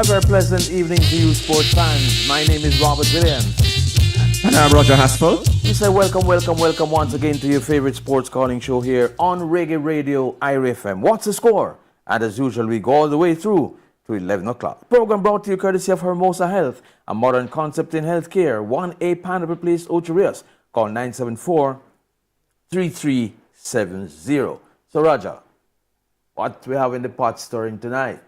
A very pleasant evening to you, sports fans. My name is Robert Williams. And I'm Roger Haspel. We say welcome once again to your favorite sports calling show here on Reggae Radio, IRIE FM. What's the score? And as usual, we go all the way through to 11 o'clock. Program brought to you courtesy of Hermosa Health, a modern concept in healthcare. 1A Pineapple Place, Ocho Rios. Call 974-3370. So, Roger, what we have in the pot stirring tonight?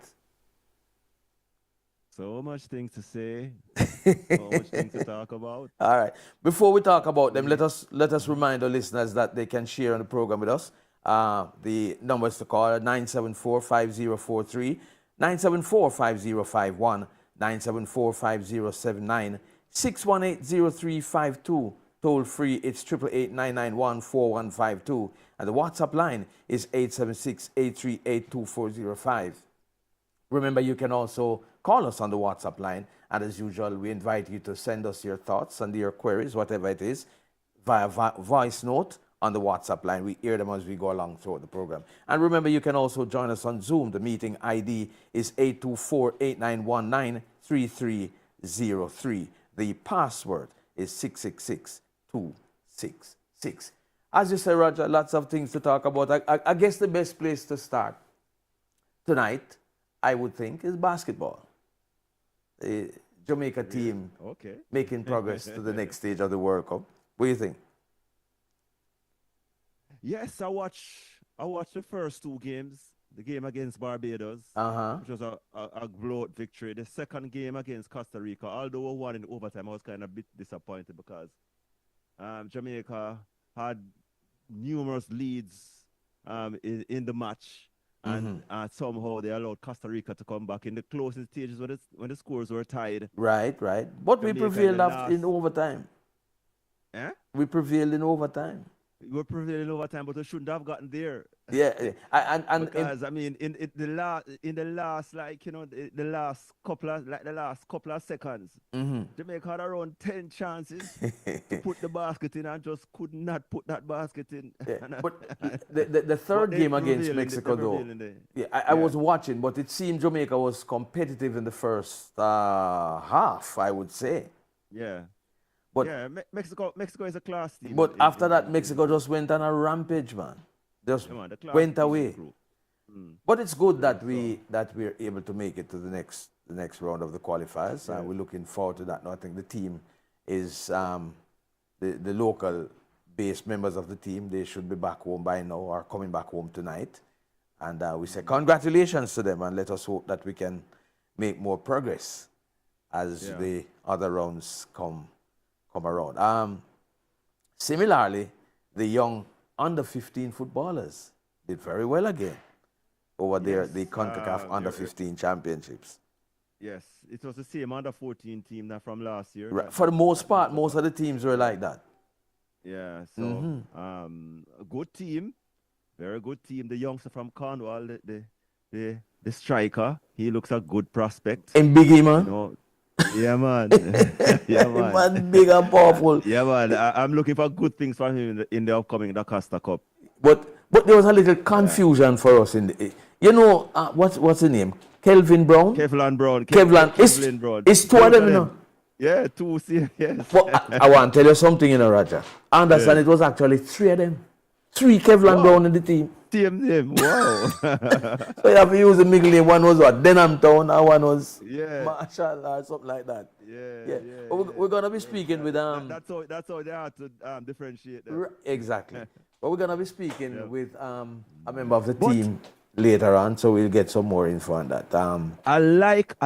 So much things to say, so much things to talk about. All right. Before we talk about them, let us remind our listeners that they can share on the program with us. The numbers to call are 974-5043, 974-5051, 974-5079, 618-0352. Toll free, it's 888-991-4152. And the WhatsApp line is 876-838-2405. Remember, you can also call us on the WhatsApp line. And as usual, we invite you to send us your thoughts and your queries, whatever it is, via voice note on the WhatsApp line. We hear them as we go along throughout the program. And remember, you can also join us on Zoom. The meeting ID is 824-8919-3303. The password is 666266. As you say, Roger, lots of things to talk about. I guess the best place to start tonight, I would think, is basketball. The Jamaica team making progress to the next stage of the World Cup. What do you think? Yes, I watched the first two games. The game against Barbados, which was a blowout victory. The second game against Costa Rica, although we won in overtime, I was kind of a bit disappointed because Jamaica had numerous leads in the match. And somehow they allowed Costa Rica to come back in the closing stages when the scores were tied. Right. But we prevailed in overtime. Eh? We prevailed in overtime. We were prevailed in overtime, but we shouldn't have gotten there. Yeah, because I mean, in the last couple of seconds, Jamaica had around 10 chances to put the basket in and just could not put that basket in. Yeah. But the third game against Mexico, though, I was watching, but it seemed Jamaica was competitive in the first half, I would say. Yeah. But Mexico is a class team. But after that, Mexico just went on a rampage, man. Just went away. But it's good that we're able to make it to the next round of the qualifiers. We're looking forward to that. Now, I think the team is the local based members of the team. They should be back home by now or coming back home tonight. And we say congratulations to them and let us hope that we can make more progress as the other rounds come around. Similarly, the young under-15 footballers did very well again over there, the CONCACAF under-15 championships. Yes, it was the same under-14 team that from last year. Right. For the most part, most of the teams were like that. Yeah, so a good team, very good team. The youngster from Cornwall, the striker, he looks a good prospect. And Biggie, man. You know, yeah, man. Man, big and powerful. Yeah, man. I'm looking for good things from him in the upcoming Costa Cup. But there was a little confusion for us in the. You know, what's the name? Kelvin Brown. Kevlin Brown. Kevlin Brown. It's two of them, you know. Yeah, two. Yes. But I want to tell you something, you know, Roger. I understand it was actually three of them. Three Kevlin Brown in the team. Wow. So you have to use the middle name. One was what? Denham Town, and one was Marshall or something like that. Yeah. We're gonna be speaking with That's how they have to differentiate them. Exactly. But we're gonna be speaking with a member of the team later on, so we'll get some more info on that. I like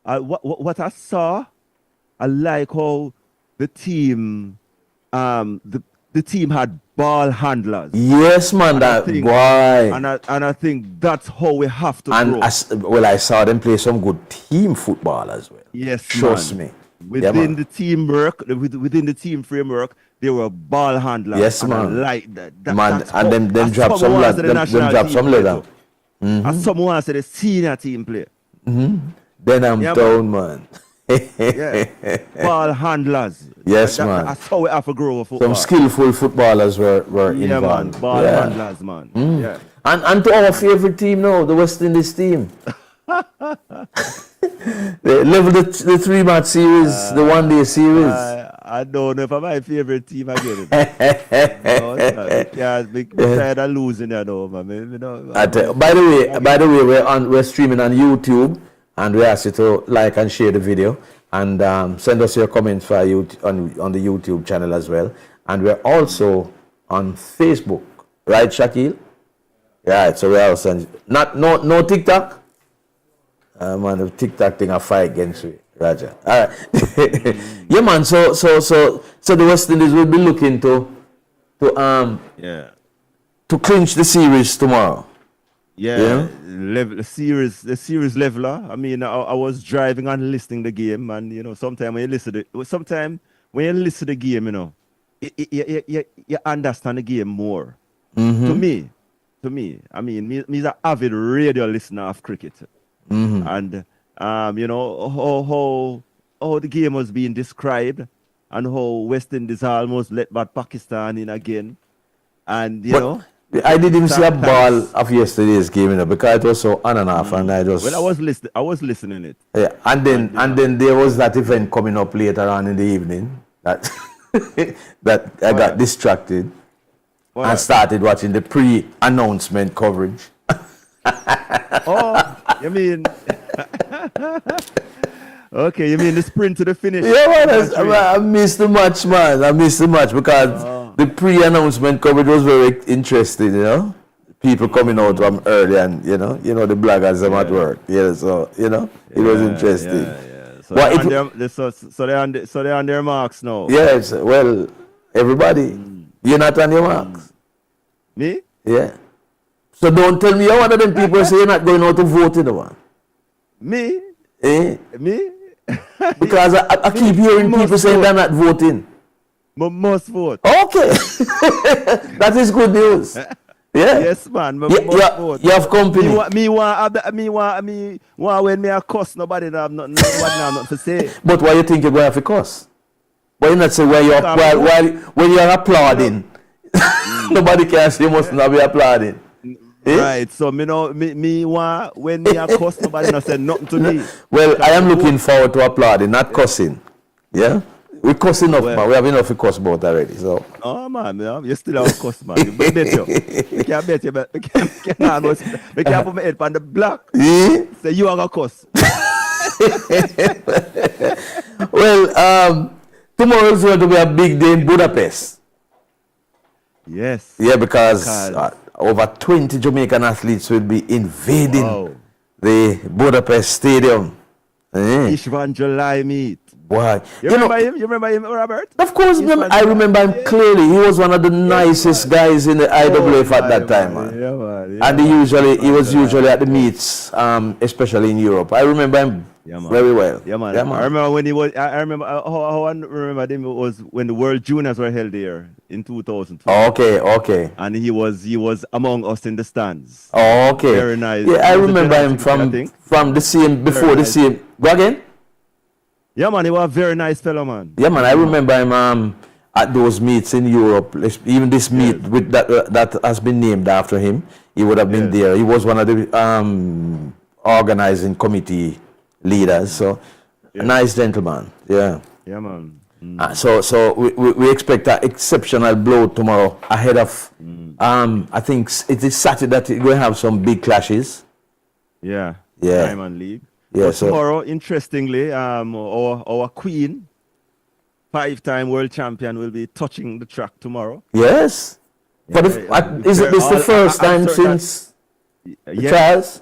what I saw. I like how the team the team had ball handlers. Yes, man, boy. And I think that's how we have to grow. I saw them play some good team football as well. Yes, trust me. Within the teamwork, within the team framework, they were ball handlers. Yes, man. I like that. And them drop some leather. As someone said, the senior team play. Then I'm down, man. Ball handlers. Yes, man. That's how we have to grow football. Some skillful footballers were involved. Man. Ball handlers, man. And to our favorite team now, the West Indies team. Level the 3-match series, the 1-day series. I don't know if I'm my favorite team again. No, we tired of losing that over, man. By the way, we're streaming on YouTube, and we ask you to like and share the video, and send us your comments for on the YouTube channel as well. And we're also on Facebook, right, Shaquille? Right. So we're also no TikTok. Man, the TikTok thing I fight against me, Roger. All right. Yeah, man. So the West Indies will be looking to clinch the series tomorrow. Yeah. The series leveler. I mean, I was driving and listening the game, and sometimes when you listen to the game, you understand the game more. Mm-hmm. To me, I mean, me's an avid radio listener of cricket. Mm-hmm. And how the game was being described, and how West Indies almost let back Pakistan in again, and I didn't see a ball of yesterday's game, because it was so on and off, and I just. Well, I was listening it. Yeah, and then there was that event coming up later on in the evening that that I got distracted and started watching the pre-announcement coverage. Oh, you mean? Okay, you mean the sprint to the finish? Yeah, man, I missed the match, man. I missed the match because the pre-announcement coverage was very interesting, People coming out from early, and the bloggers them at work. Yeah, so it was interesting. Yeah. So they're on their marks now. Yes, well, everybody, you're not on your marks. Me? Yeah. So don't tell me you're one of them people say you're not going out to vote, one. Me? Eh? Me? Because I keep hearing people saying they're not voting. Must vote. Okay. That is good news. Yeah. Yes, man. Must vote. You have company. Me want when me a cuss, nobody have nothing to say. But why you think you're going to have a cuss? Why you not say when you're applauding? Nobody can say you must not be applauding. Right, so me want when me a cuss, nobody not say nothing to me. Well, I am looking forward to applauding, not cussing. Yeah? We cuss enough, man. We have enough to cuss about already. So. Oh man, you still have a cuss, man. You bet you. We can't bet you, but we can't put my head on the block. Yeah? Say you are a cuss. Well, tomorrow is going to be a big day in Budapest. Yes. Yeah, because over 20 Jamaican athletes will be invading the Budapest Stadium. Ishvan July meet. Why? You remember him, Robert? Of course, I remember him clearly. He was one of the nicest guys in the IWF at that time, man. Yeah, man. And he was usually at the meets, especially in Europe. I remember him very well. Yeah, man. I remember when he was. I remember how I remember him was when the World Juniors were held there in 2002. Okay. And he was among us in the stands. Okay. Very nice. Yeah, I remember him from the same before the same. Go again. Yeah, man, he was a very nice fellow, man. Yeah, man, I remember him at those meets in Europe. Even this meet with that has been named after him. He would have been there. He was one of the organizing committee leaders. So, a nice gentleman. Yeah. Yeah, man. So we expect an exceptional blow tomorrow ahead of. I think it is Saturday that we're going to have some big clashes. Yeah. Diamond League. Yeah, so tomorrow, interestingly, our queen, 5-time world champion, will be touching the track tomorrow. Yes. Is this the first time since the trials?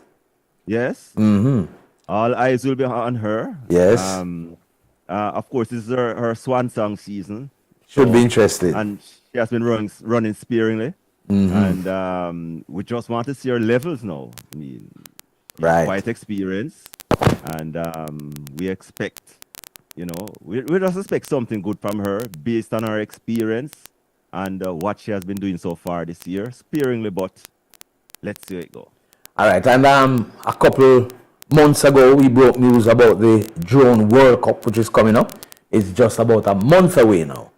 Yes. Mm-hmm. All eyes will be on her. Yes. Of course, this is her swan song season. Should be interesting. And she has been running sparingly. Mm-hmm. And we just want to see her levels now. I mean, quite experienced. And we expect, we just expect something good from her based on her experience and what she has been doing so far this year. Sparingly, but let's see how it goes. All right. And a couple months ago, we broke news about the Drone World Cup, which is coming up. It's just about a month away now.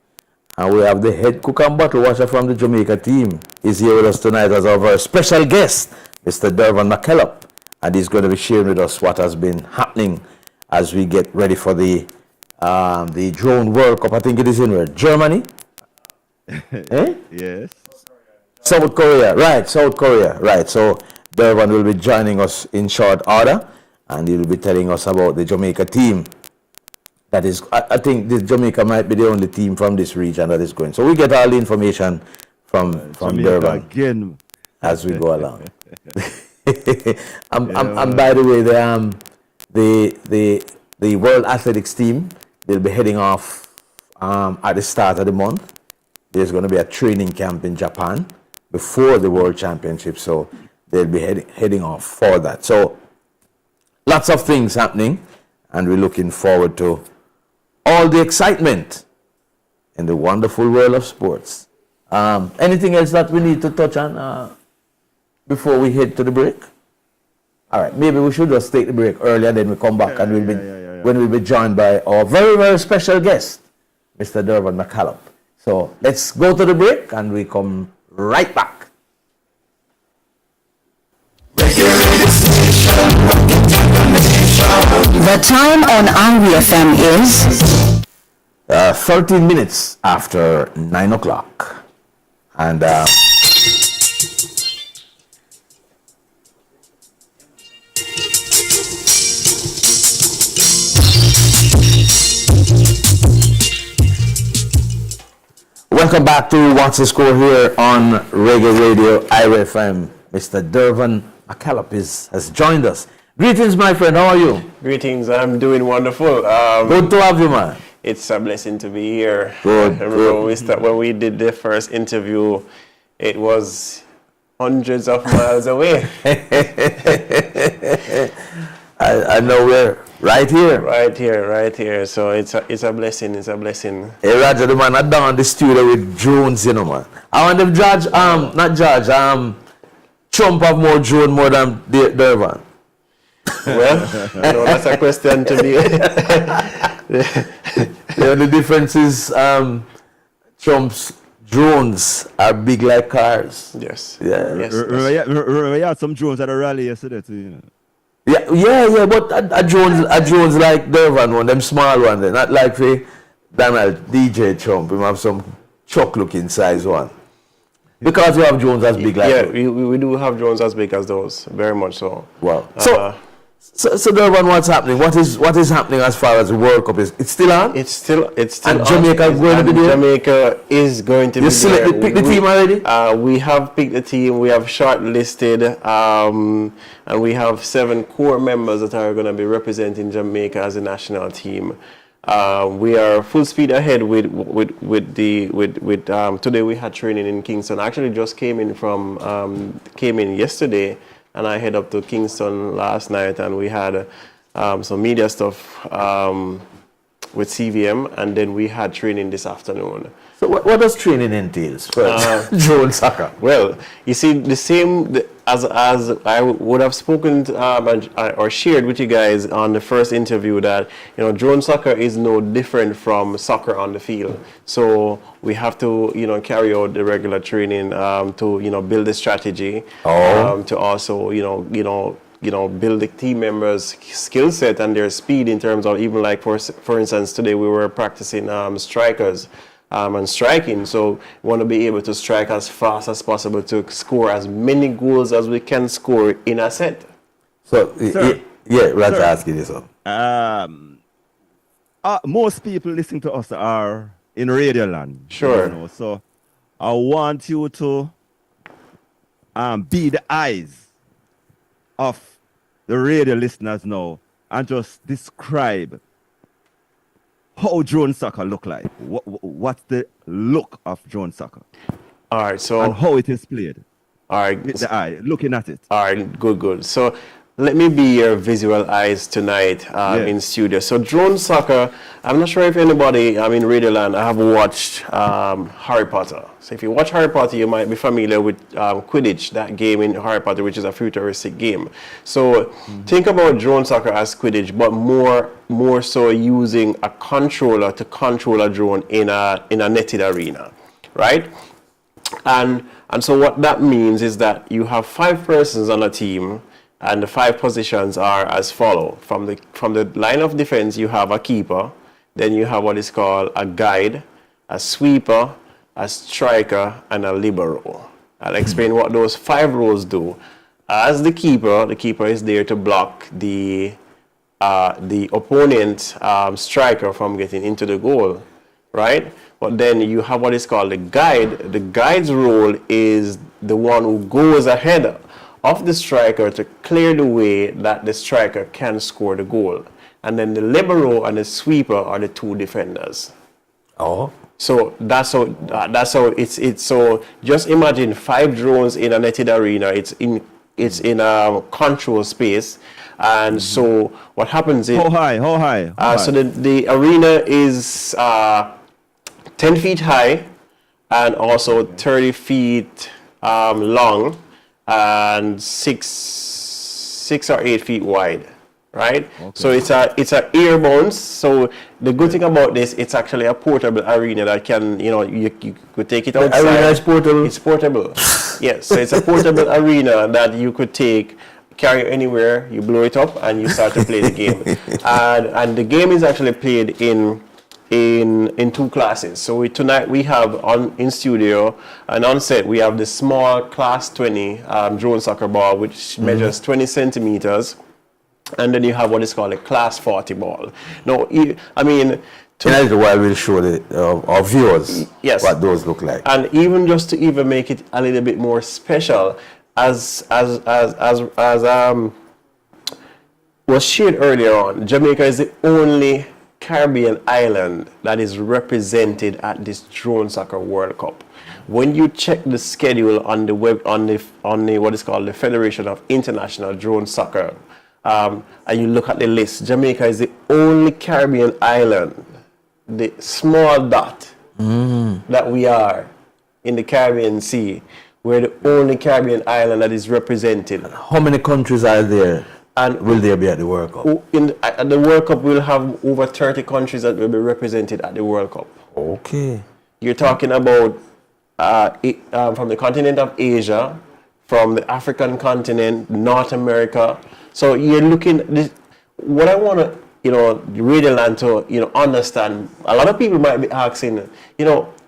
And we have the head cook and bottle washer from the Jamaica team. He's here with us tonight as our very special guest, Mr. Dervon McKellop. and he's going to be sharing with us what has been happening as we get ready for the Drone World Cup. I think it is in where? Germany? Eh? Yes. South Korea, right, South Korea, right. So Dervan will be joining us in short order, and he'll be telling us about the Jamaica team. That is, I think the Jamaica might be the only team from this region that is going. So we get all the information from Dervan again as we go along. And by the way, the World Athletics team, they'll be heading off at the start of the month. There's going to be a training camp in Japan before the World Championship, so they'll be heading off for that. So lots of things happening, and we're looking forward to all the excitement in the wonderful world of sports. Anything else that we need to touch on before we head to the break? All right, maybe we should just take the break earlier, then we come back and when we'll be joined by our very, very special guest, Mr. Dervan McCallum. So let's go to the break and we come right back. The time on IRIE FM is 13 minutes after 9 o'clock. And welcome back to What's the Score here on Reggae Radio, IRIE FM. Mr. Dervan McCallum has joined us. Greetings, my friend. How are you? Greetings. I'm doing wonderful. Good to have you, man. It's a blessing to be here. Good. I remember when we did the first interview, it was hundreds of miles away. I know we're right here. Right here. So it's a blessing. It's a blessing. Hey, Roger, the man, I'm down in the studio with drones, you know, man. I want them judge, Trump have more drone more than Dervan. Well, that's a question to be. The only difference is Trump's drones are big like cars. Yes. Yeah. Yes. Remember, we had some drones at a rally yesterday too, you know. Yeah, but a drones like Dervan one, them small one, they're not like the Donald DJ Trump. We have some truck looking size one. Because we have drones as big like those. We do have drones as big as those, very much so. Wow. So Dervan, what's happening? What is happening as far as the World Cup is? It's still on? It's still and Jamaica on. Going to be there? Jamaica is going to be there. You picked the team already? We have picked the team. We have shortlisted, and we have 7 core members that are going to be representing Jamaica as a national team. We are full speed ahead with today we had training in Kingston. I actually just came in yesterday, and I head up to Kingston last night, and we had some media stuff with CVM, and then we had training this afternoon. So what does training entails for drone soccer? Well, you see, the same as I would have spoken or shared with you guys on the first interview, that drone soccer is no different from soccer on the field. So we have to carry out the regular training to build the strategy, to also build the team members' skill set and their speed in terms of, even like for instance today we were practicing strikers. And striking, so we want to be able to strike as fast as possible to score as many goals as we can score in a set. So, let's ask you this. Most people listening to us are in Radio Land. Sure. So I want you to be the eyes of the radio listeners now and just describe how drone soccer look like. What's the look of drone soccer? All right, so and how it is played. All right, with the eye, looking at it. All right, good. So let me be your visual eyes tonight in studio. So drone soccer, I'm not sure if anybody in Radio Land have watched Harry Potter. So if you watch Harry Potter, you might be familiar with Quidditch, that game in Harry Potter, which is a futuristic game. So think about drone soccer as Quidditch, but more so using a controller to control a drone in a netted arena, right? And so what that means is that you have 5 persons on a team, And the 5 positions are as follow. From the line of defense, you have a keeper. Then you have what is called a guide, a sweeper, a striker, and a libero. I'll explain what those 5 roles do. As the keeper is there to block the opponent striker from getting into the goal, right? But then you have what is called the guide. The guide's role is the one who goes ahead of the striker to clear the way that the striker can score the goal. And then the libero and the sweeper are the 2 defenders. Oh. So that's how it's so just imagine 5 drones in a netted arena. It's in a control space. And so what happens is How high? so the arena is 10 feet high and also 30 feet long and 6 or 8 feet wide, right? Okay. So it's a airborne. So the good thing about this, it's actually a portable arena that can, you could take it outside. The arena is portable? It's portable. Yes, so it's a portable arena that you could carry anywhere, you blow it up and you start to play the game. And the game is actually played in 2 classes. So tonight we have in studio and on set we have the small class 20 drone soccer ball, which measures 20 centimeters, and then you have what is called a class 40 ball. Now, I mean, tonight while we'll show our viewers what those look like. And even just to even make it a little bit more special, as was shared earlier on, Jamaica is the only Caribbean island that is represented at this Drone Soccer World Cup. When you check the schedule on the web on the what is called the Federation of International Drone Soccer, and you look at the list, Jamaica is the only Caribbean island, the small dot that we are in the Caribbean Sea. We're the only Caribbean island that is represented. How many countries are there? And will there be at the World Cup? At the World Cup, we'll have over 30 countries that will be represented at the World Cup. Okay. You're talking about from the continent of Asia, from the African continent, North America. So you're looking. What I want to, Radio Land to, understand. A lot of people might be asking,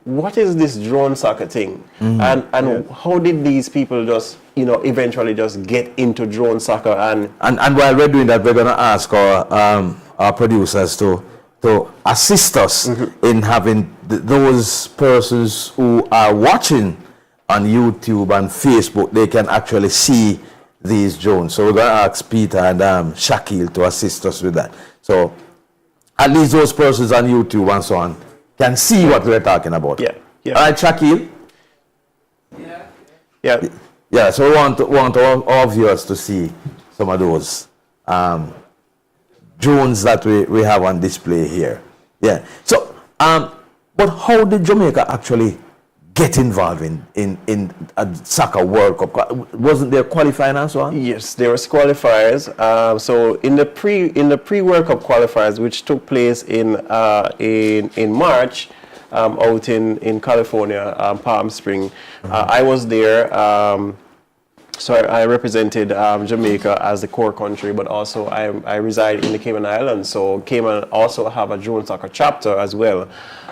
what is this drone soccer thing? And how did these people just, eventually just get into drone soccer? And while we're doing that, we're going to ask our producers to assist us in having those persons who are watching on YouTube and Facebook, they can actually see these drones. So we're going to ask Peter and Shaquille to assist us with that. So at least those persons on YouTube and so on can see what we're talking about. Yeah. All right, Shaquille? Yeah, so we want our viewers to see some of those drones that we have on display here. Yeah. So, but how did Jamaica actually get involved in a soccer World Cup? Wasn't there qualifying and so on? Yes, there was qualifiers. So in the pre-World Cup qualifiers, which took place in March, out in California, Palm Springs, I was there. So I represented Jamaica as the core country, but also I reside in the Cayman Islands. So Cayman also have a drone soccer chapter as well.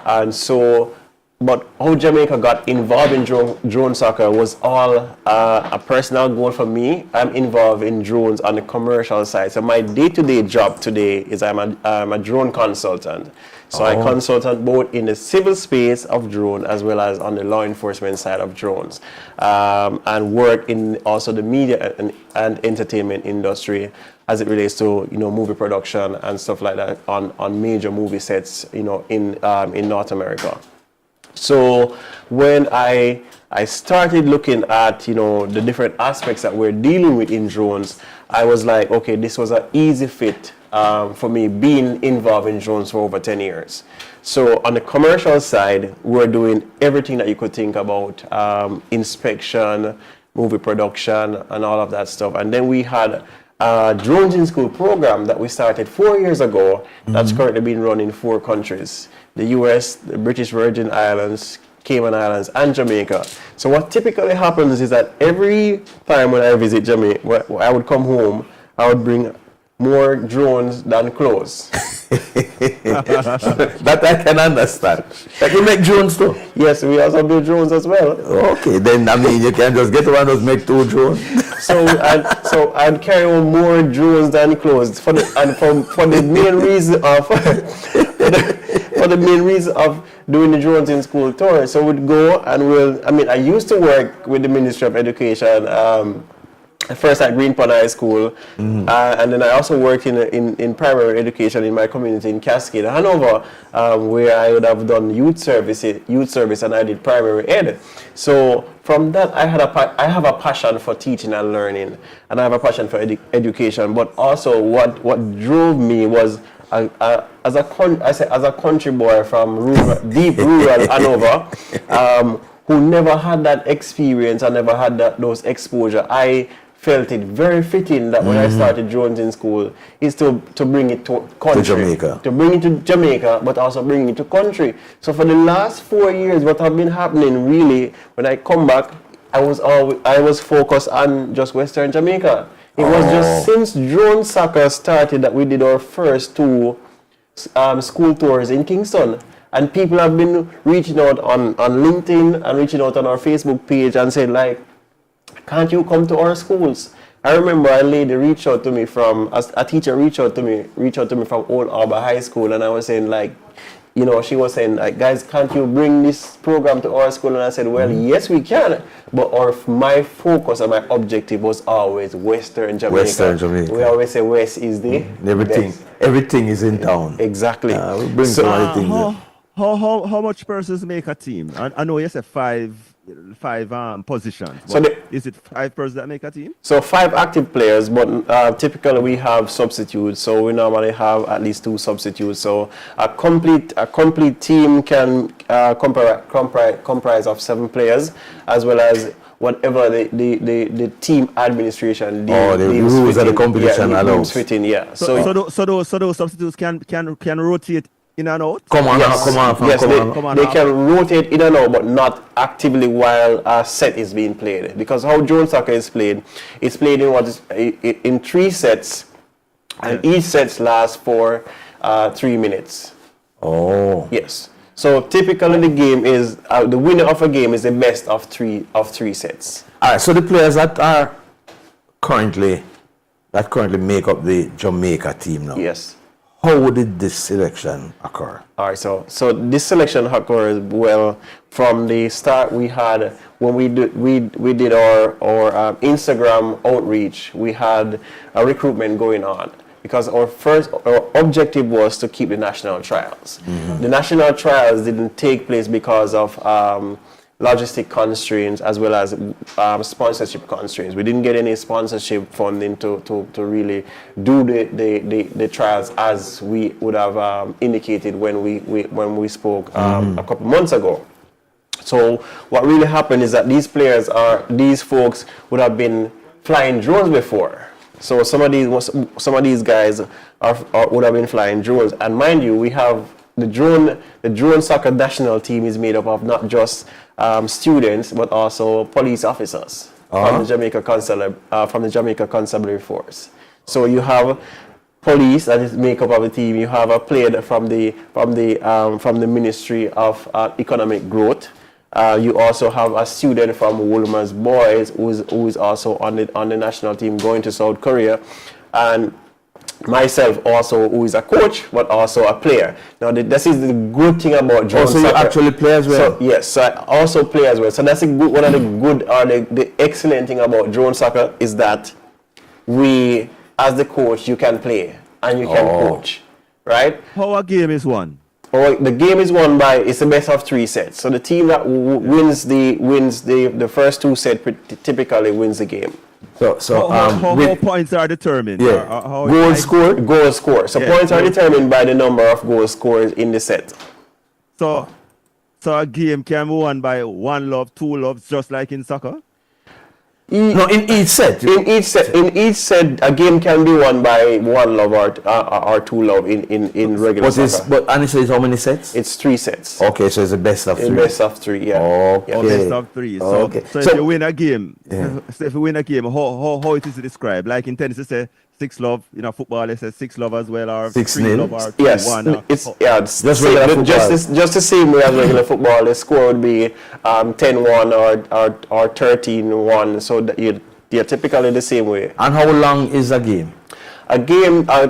And so, but how Jamaica got involved in drone soccer was all a personal goal for me. I'm involved in drones on the commercial side. So my day-to-day job today is I'm a drone consultant. So I consult both in the civil space of drone as well as on the law enforcement side of drones, and work in also the media and entertainment industry as it relates to movie production and stuff like that on major movie sets in North America. So when I started looking at the different aspects that we're dealing with in drones, I was like, okay, this was an easy fit for me being involved in drones for over 10 years. So on the commercial side, we're doing everything that you could think about, inspection, movie production, and all of that stuff. And then we had a Drones in School program that we started 4 years ago that's currently being run in 4 countries. The US, the British Virgin Islands, Cayman Islands, and Jamaica. So what typically happens is that every time when I visit Jamaica, when I would come home, I would bring more drones than clothes. That I can understand. Like you make drones too? Yes, we also do drones as well. Okay, then I mean you can just get one of those make 2 drones. So I'd carry on more drones than clothes for the main reason of for the main reason of doing the drones in school tour. So we'd go and I used to work with the Ministry of Education. First at Green Pond High School, and then I also worked in primary education in my community in Cascade, Hanover, where I would have done youth service, and I did primary ed. So from that, I have a passion for teaching and learning, and I have a passion for education. But also, what drove me was as a country boy from deep rural Hanover, who never had that experience and never had those exposure. I felt it very fitting that when I started drones in school is to bring it to country. To Jamaica. To bring it to Jamaica, but also bring it to country. So for the last 4 years, what have been happening really, when I come back, I was focused on just Western Jamaica. It was just since drone soccer started that we did our first 2 school tours in Kingston. And people have been reaching out on LinkedIn and reaching out on our Facebook page and saying like, can't you come to our schools? I remember a lady reached out to me a teacher reached out to me from Old Arbor High School, and I was saying like, she was saying like, guys, can't you bring this program to our school? And I said, well, yes, we can. But my focus and my objective was always Western Jamaica. Western Jamaica. We always say West is the best. Everything is in town. Exactly. We bring so many things. How much persons make a team? I know you said five positions. So is it 5 persons that make a team? So 5 active players, but typically we have substitutes. So we normally have at least 2 substitutes. So a complete team can comprise of 7 players, as well as whatever the team administration. The rules of the competition allows. So those substitutes can rotate in and out? Come on, they can rotate in and out, but not actively while a set is being played. Because how drone soccer is played, it's played in 3 sets, and each set lasts for 3 minutes. Oh. Yes. So typically the game is the winner of a game is the best of three sets. All right. So the players that currently make up the Jamaica team now. Yes. How did this selection occur? All right, so this selection occurs well from the start. We had when we did our Instagram outreach. We had a recruitment going on because our objective was to keep the national trials. The national trials didn't take place because of logistic constraints as well as sponsorship constraints. We didn't get any sponsorship funding to really do the trials as we would have indicated when we spoke a couple months ago. So what really happened is that these folks would have been flying drones before. So some of these guys would have been flying drones, and mind you, we have the drone soccer national team is made up of not just students but also police officers from the Jamaica Constabulary Force. So you have police that is make up of the team. You have a player from the Ministry of Economic Growth. You also have a student from Woolmer's Boys who is also on the national team going to South Korea, and myself also, who is a coach but also a player. Now this is the good thing about drone soccer. So you actually play as well? So, yes, so I also play as well. So that's one of the good or the excellent thing about drone soccer is that we, as the coach, you can play and you can coach, right? How a game is won? The game is won by, it's the best of 3 sets. So the team that wins the first 2 sets typically wins the game. So how points are determined? Yeah. Goals scored. So points are determined by the number of goals scored in the set. So a game can be won by 1 love, 2 loves, just like in soccer? No, in each set. In each set, a game can be won by 1 love or 2 love in regular soccer. And it's how many sets? It's 3 sets. Okay, so it's a best of 3. Best of 3, yeah. Okay. Or best of 3. So if you win a game, how it is described? Like in tennis, they say 6 love. In a football, they say 6 love as well, or 3 love, or 2-1. It's just the same way as regular football. The score would be 10-1 or 13-1. So they're typically the same way. And how long is a game? An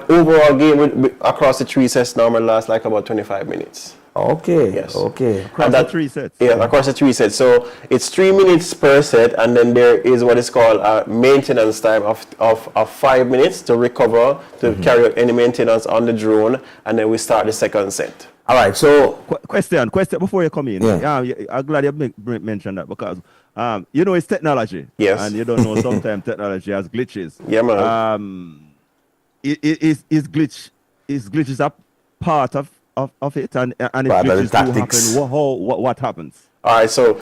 overall game across the 3 sets normally lasts like about 25 minutes. Okay. Yes. Okay. Across the 3 sets. Yeah, across the 3 sets. So it's 3 minutes per set, and then there is what is called a maintenance time of 5 minutes to recover, to carry out any maintenance on the drone, and then we start the second set. All right. So question before you come in. Yeah. I'm glad you mentioned that, because it's technology. Yes. And you don't know, sometimes technology has glitches. Yeah, man. Is glitches a part of it, and if glitches do happen, what happens? All right, so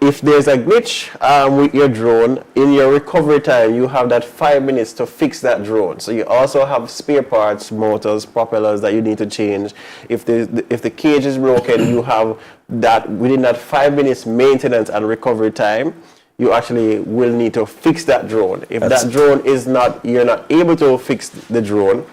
if there's a glitch with your drone, in your recovery time, you have that 5 minutes to fix that drone. So you also have spare parts, motors, propellers that you need to change. If the cage is broken, you have that within that 5 minutes maintenance and recovery time. You actually will need to fix that drone. If that drone you're not able to fix the drone,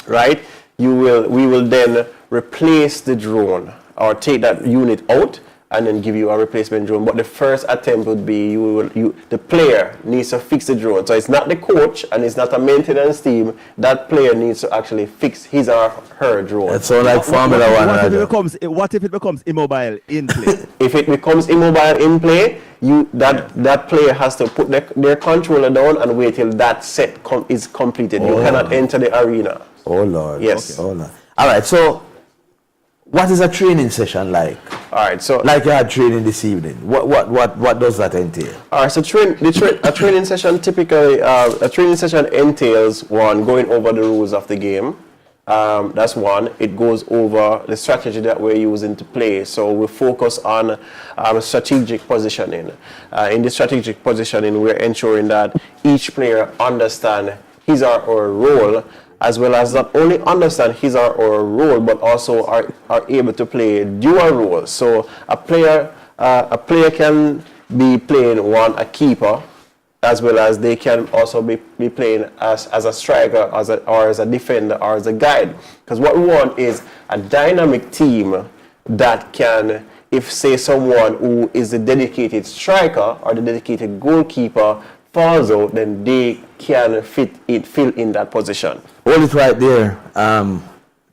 right? We will then replace the drone or take that unit out and then give you a replacement drone. But the first attempt would be the player needs to fix the drone. So it's not the coach and it's not a maintenance team. That player needs to actually fix his or her drone. It's all like Formula One. What if it becomes immobile in play? If it becomes immobile in play, that player has to put their controller down and wait till that set is completed. You cannot enter the arena. Oh Lord. Yes. Okay. Oh Lord. All right. So, what is a training session like? All right. So, like you had training this evening. What does that entail? All right. So, a training session typically entails going over the rules of the game. That's one. It goes over the strategy that we're using to play. So we focus on strategic positioning. In the strategic positioning, we're ensuring that each player understands his or her role, as well as not only understand his or her role, but also are able to play dual roles. So a player can be playing a keeper, as well as they can also be playing as a striker, or as a defender, or as a guide. Because what we want is a dynamic team that can, if say someone who is the dedicated striker or the dedicated goalkeeper falls out, then they can fill in that position. Hold it right there,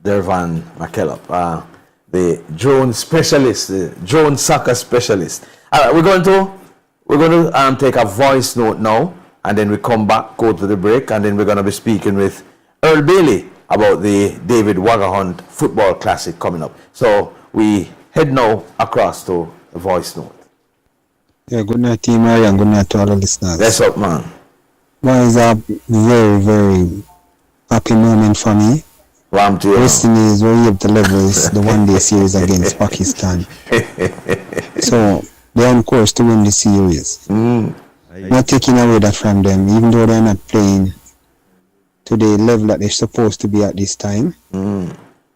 Dervan McKellop, the drone specialist, the drone soccer specialist. All right, we're going to take a voice note now, and then we come back, go to the break, and then we're going to be speaking with Earl Bailey about the David Waga Hunt Football Classic coming up. So we head now across to a voice note. Yeah, good night, Team IRIE, and good night to all the listeners. What's up, man? Well, it's a very, very happy moment for me. Ram to you. West Indies were able to level the one-day series against Pakistan. So they're on course to win the series. Not taking away that from them, even though they're not playing to the level that they're supposed to be at this time.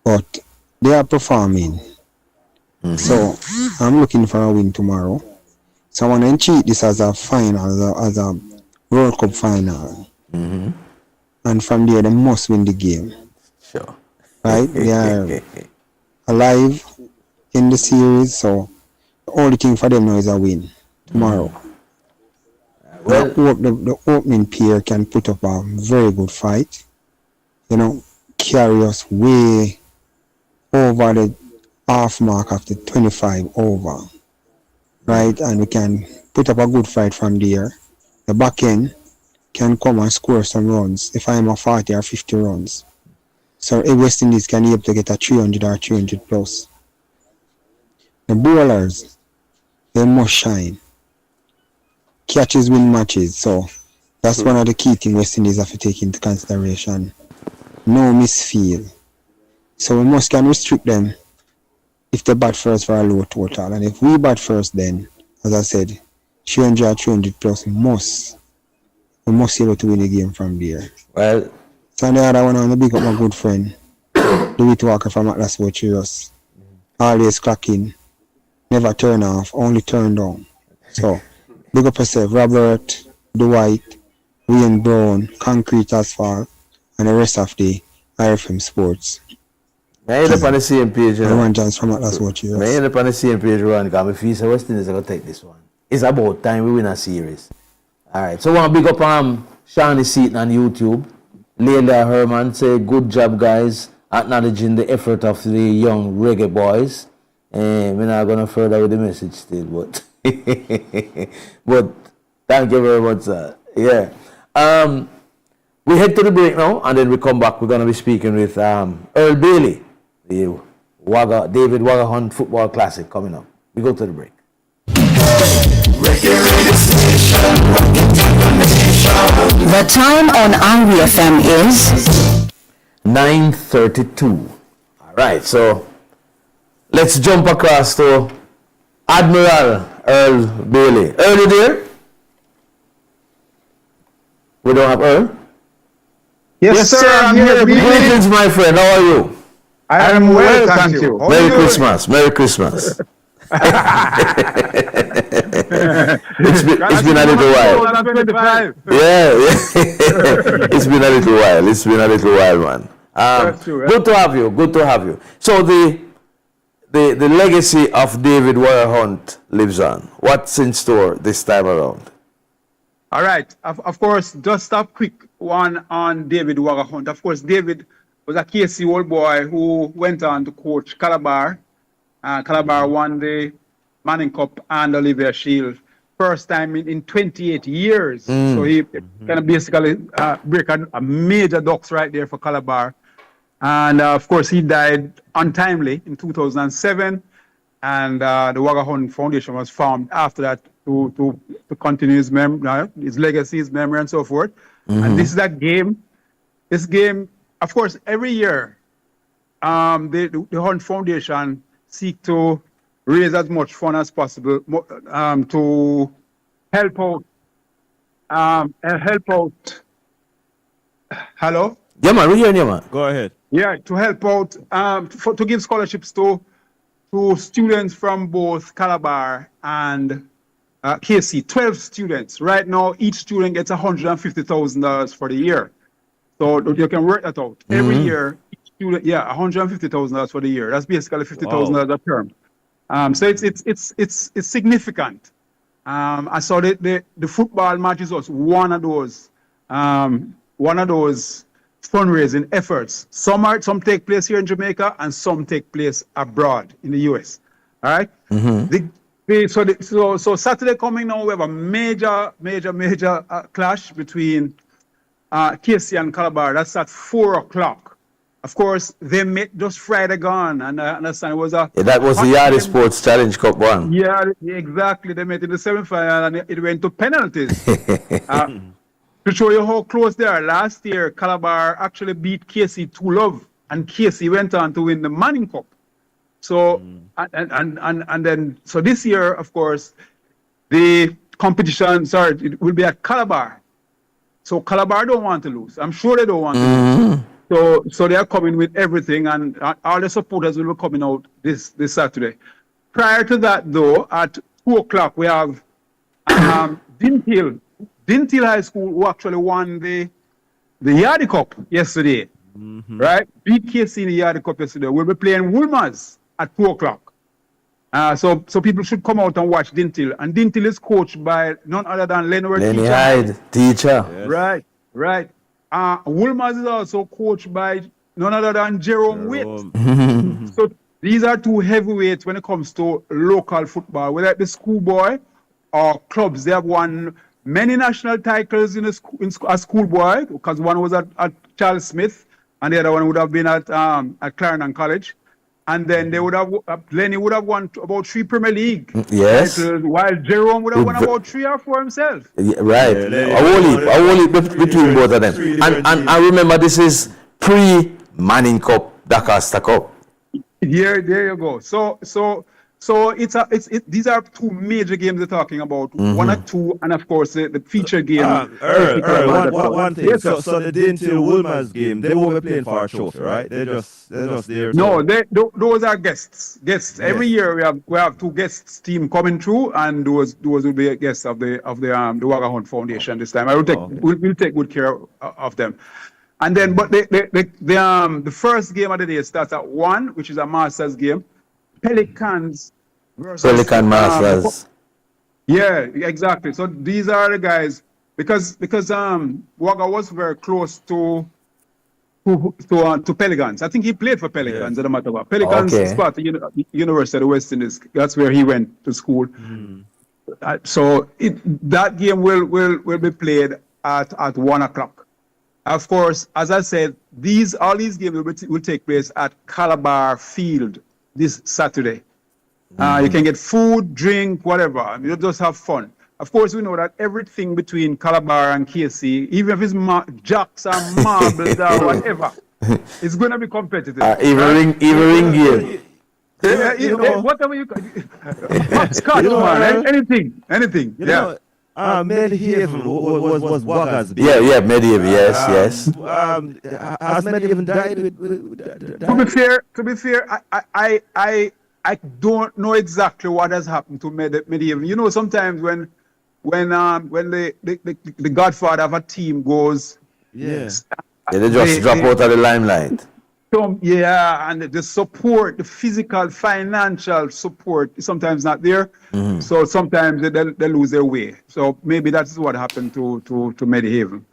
But they are performing. So I'm looking for a win tomorrow. So I want to treat this as a final, as a World Cup final. And from there, they must win the game. Sure. Right? They are alive in the series, so the only thing for them now is a win tomorrow. Well, I hope the opening pair can put up a very good fight. Carry us way over the half mark of the 25 over. Right? And we can put up a good fight from there. The back end can come and score some runs if I'm a 40 or 50 runs. So if West Indies can be able to get a 300 or 300 plus. The bowlers, they must shine. Catches win matches, so that's one of the key things West Indies have to take into consideration. No misfield. So we can restrict them if they bat first for a low total. And if we bat first, then, as I said, 300, 300 plus, we must be able to win the game from there. Well, so the other one, I want to big up my good friend, David Walker from Atlas Watchers. Always clocking, never turn off, only turn down. So, big up yourself, Robert, Dwight, Wayne Brown, Concrete Asphalt, and the rest of the IFM Sports. I end up on the same page, you know. Everyone just from Atlas Watchers. I end up on the same page, Ron, because I feel West Indies are going to take this one. It's about time we win a series. All right, so I want to big up Shawnee Seaton on YouTube. Leila Herman say, good job, guys, acknowledging the effort of the young reggae boys. We're not going to further with the message still, but but thank you very much, sir. Yeah. We head to the break now, and then we come back. We're going to be speaking with Earl Bailey, the David Waga Hunt Football Classic coming up. We go to the break. The time on IRIE FM is 9:32. All right, so let's jump across to Admiral Earl Bailey. Earl, you there? We don't have Earl? Yes, sir, I'm here. Greetings, my friend. How are you? I am well, thank you. Merry Christmas. Merry Christmas. It's been a little while. Yeah. It's been a little while. It's been a little while, man. Good to have you. Good to have you. So the legacy of David Waga Hunt lives on. What's in store this time around? All right. Of course, just a quick one on David Waga Hunt. Of course, David was a KC old boy who went on to coach Calabar. Calabar won the Manning Cup and Olivier Shield first time in 28 years. So he kind of basically break a major ducks right there for Calabar. And of course, he died untimely in 2007. And the Waga Hunt Foundation was formed after that to continue his legacy, his memory, and so forth. And this is that game. This game, of course, every year, the Hunt Foundation seek to raise as much fund as possible to help out. Hello? Yeah, man. We're hearing you, man. Go ahead. Yeah, to help out, to give scholarships to students from both Calabar and KC. 12 students. Right now, each student gets $150,000 for the year. So you can work that out. Every year, each student, $150,000 for the year. That's basically $50,000 a term. So it's significant. I saw the football matches was one of those fundraising efforts. Some take place here in Jamaica and some take place abroad in the US. All right. So Saturday coming now, we have a major clash between KC and Calabar. That's at 4:00. Of course, they met just Friday gone, and I understand it was that was the IRIE Sports Challenge Cup one. Yeah, exactly. They met in the semi-final, and it went to penalties. To show you how close they are, last year Calabar actually beat KC 2-0, and KC went on to win the Manning Cup. So and then so this year, of course, the competition it will be at Calabar. So Calabar don't want to lose. I'm sure they don't want to lose. So they are coming with everything, and all the supporters will be coming out this Saturday. Prior to that, though, at 2:00 we have Dinthill High School, who actually won the Yardi Cup yesterday, right? Beat KC in the Yardi Cup yesterday. We'll be playing Woolmers at 2:00. So people should come out and watch Dinthill. And Dinthill is coached by none other than Lenny Hyde, teacher. Yes. Right. Woolmers is also coached by none other than Jerome Witt. So these are two heavyweights when it comes to local football. Whether it be schoolboy or clubs, they have won many national titles in a schoolboy, because one was at Charles Smith and the other one would have been at Clarendon College. And then they would have Lenny would have won about 3 Premier League titles, while Jerome would have won about 3 or 4 himself. Right. I only between both of them. And I remember this is pre-Manning Cup, Dakar Cup. There you go. So So these are two major games they're talking about. One or two, and of course the feature game. Earl, one thing. Yes, sir. So the Dintil Woolmans game, they won't be playing for a trophy, right? They're just there. No, those are guests. Guests. Every year we have two guests team coming through, and those will be guests of the Waga Hunt Foundation this time. We'll take good care of them. And then, but the first game of the day starts at 1, which is a Masters game. Pelicans versus Pelican Masters. Yeah, exactly. So these are the guys because Waga was very close to Pelicans. I think he played for Pelicans. As a matter of fact, Pelicans is part of the University of the West Indies. That's where he went to school. So that game will be played at 1 o'clock. Of course, as I said, all these games will take place at Calabar Field this Saturday. You can get food, drink, whatever. You just have fun. Of course, we know that everything between Calabar and KC, even if it's jacks and marbles or whatever, it's going to be competitive. Even ring game. Whatever you Scotch, man, anything. Medhaven was Waga's big. Yeah, Medhaven, yes. Has Medhaven died To be fair, I don't know exactly what has happened to Medhaven. You know, sometimes when the godfather of a team goes, they just drop out of the limelight. And the support, the physical, financial support is sometimes not there. So sometimes they lose their way. So maybe that's what happened to Medhaven.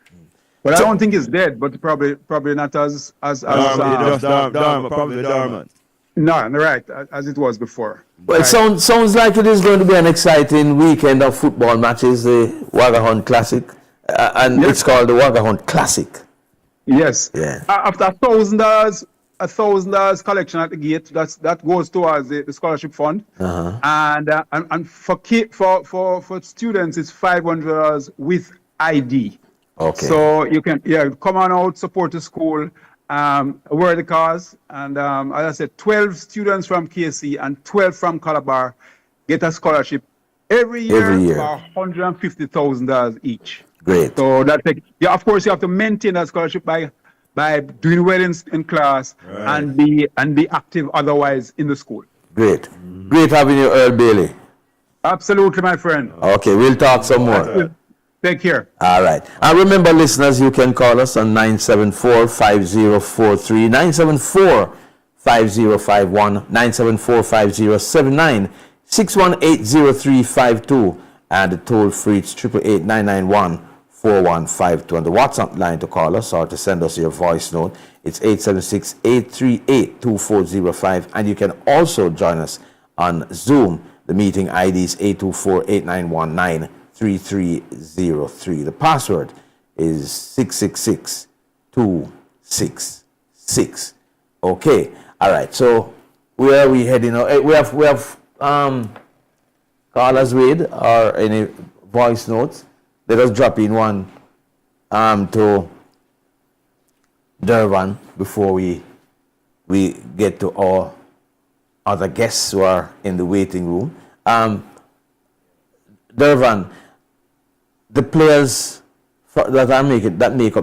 But I don't think it's dead, but probably not as probably dormant. No, right, as it was before. Well, it sounds like it is going to be an exciting weekend of football matches, the Waga Hunt Classic, and it's called the Waga Hunt Classic. Yes. Yeah. After $1,000 collection at the gate, that goes towards the scholarship fund, and for students it's $500 with ID. Okay. So you can come on out, support the school. Were the cause, and as I said, 12 students from KC and 12 from Calabar get a scholarship every year. For $150,000 each. Great. So of course you have to maintain that scholarship by doing well in class and be active otherwise in the school. Great having you, Earl Bailey. Absolutely, my friend. Okay, we'll talk some more. Take care. All right. And remember, listeners, you can call us on 974-5043, 974-5051, 974-5079, 618-0352, and the toll-free it's 888-991-4152. And the WhatsApp line to call us or to send us your voice note, it's 876-838-2405. And you can also join us on Zoom. The meeting ID is 824-8919. 3303. The password is 666266. Okay. All right. So where are we heading? We have callers with or any voice notes. Let us drop in one to Durban before we get to our other guests who are in the waiting room. Durban, the players that make up